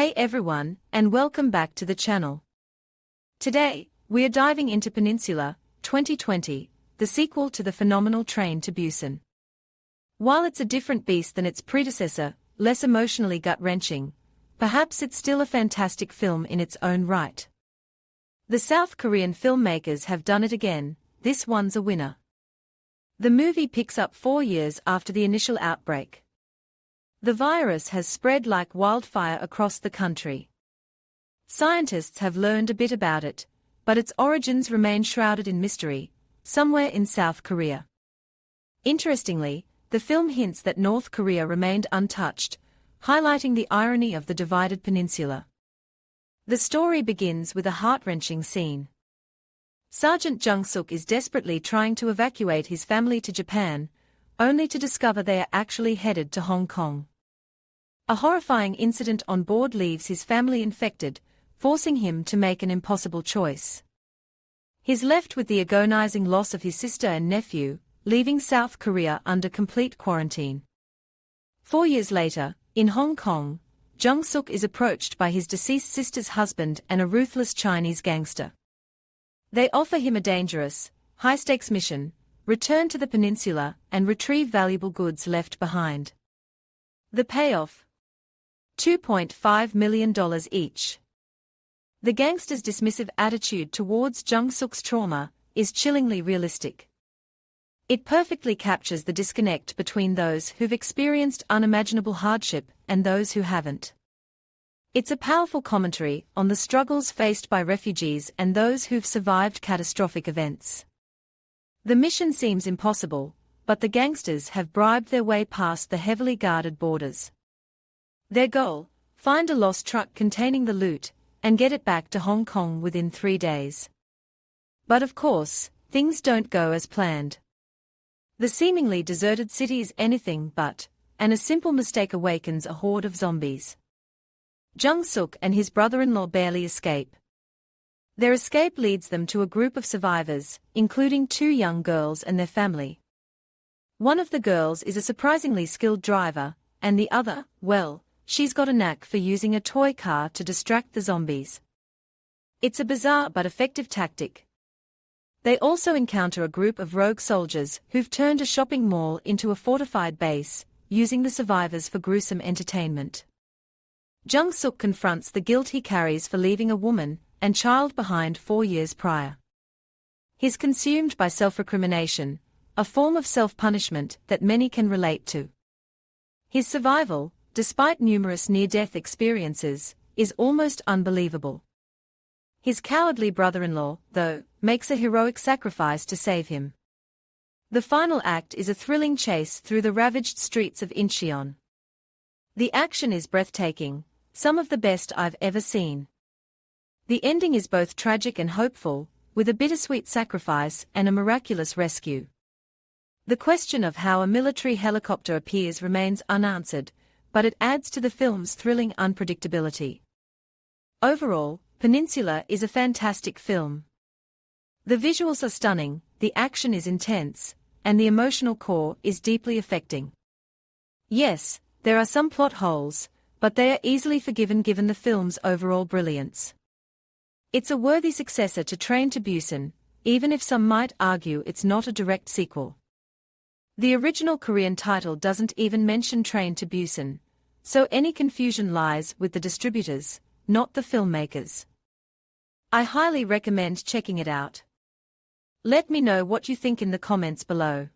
Hey everyone, and welcome back to the channel. Today, we are diving into Peninsula, 2020, the sequel to the phenomenal Train to Busan. While it's a different beast than its predecessor, less emotionally gut-wrenching, perhaps it's still a fantastic film in its own right. The South Korean filmmakers have done it again, this one's a winner. The movie picks up 4 years after the initial outbreak. The virus has spread like wildfire across the country. Scientists have learned a bit about it, but its origins remain shrouded in mystery, somewhere in South Korea. Interestingly, the film hints that North Korea remained untouched, highlighting the irony of the divided peninsula. The story begins with a heart-wrenching scene. Sergeant Jung-suk is desperately trying to evacuate his family to Japan, only to discover they are actually headed to Hong Kong. A horrifying incident on board leaves his family infected, forcing him to make an impossible choice. He's left with the agonizing loss of his sister and nephew, leaving South Korea under complete quarantine. 4 years later, in Hong Kong, Jung-suk is approached by his deceased sister's husband and a ruthless Chinese gangster. They offer him a dangerous, high-stakes mission: return to the peninsula and retrieve valuable goods left behind. The payoff? $2.5 million each. The gangster's dismissive attitude towards Jung-suk's trauma is chillingly realistic. It perfectly captures the disconnect between those who've experienced unimaginable hardship and those who haven't. It's a powerful commentary on the struggles faced by refugees and those who've survived catastrophic events. The mission seems impossible, but the gangsters have bribed their way past the heavily guarded borders. Their goal: find a lost truck containing the loot, and get it back to Hong Kong within 3 days. But of course, things don't go as planned. The seemingly deserted city is anything but, and a simple mistake awakens a horde of zombies. Jung-suk and his brother-in-law barely escape. Their escape leads them to a group of survivors, including 2 young girls and their family. One of the girls is a surprisingly skilled driver, and the other, well, she's got a knack for using a toy car to distract the zombies. It's a bizarre but effective tactic. They also encounter a group of rogue soldiers who've turned a shopping mall into a fortified base, using the survivors for gruesome entertainment. Jung-suk confronts the guilt he carries for leaving a woman and child behind 4 years prior. He's consumed by self-recrimination, a form of self-punishment that many can relate to. His survival, despite numerous near-death experiences, is almost unbelievable. His cowardly brother-in-law, though, makes a heroic sacrifice to save him. The final act is a thrilling chase through the ravaged streets of Incheon. The action is breathtaking, some of the best I've ever seen. The ending is both tragic and hopeful, with a bittersweet sacrifice and a miraculous rescue. The question of how a military helicopter appears remains unanswered, but it adds to the film's thrilling unpredictability. Overall, Peninsula is a fantastic film. The visuals are stunning, the action is intense, and the emotional core is deeply affecting. Yes, there are some plot holes, but they are easily forgiven given the film's overall brilliance. It's a worthy successor to Train to Busan, even if some might argue it's not a direct sequel. The original Korean title doesn't even mention Train to Busan, so any confusion lies with the distributors, not the filmmakers. I highly recommend checking it out. Let me know what you think in the comments below.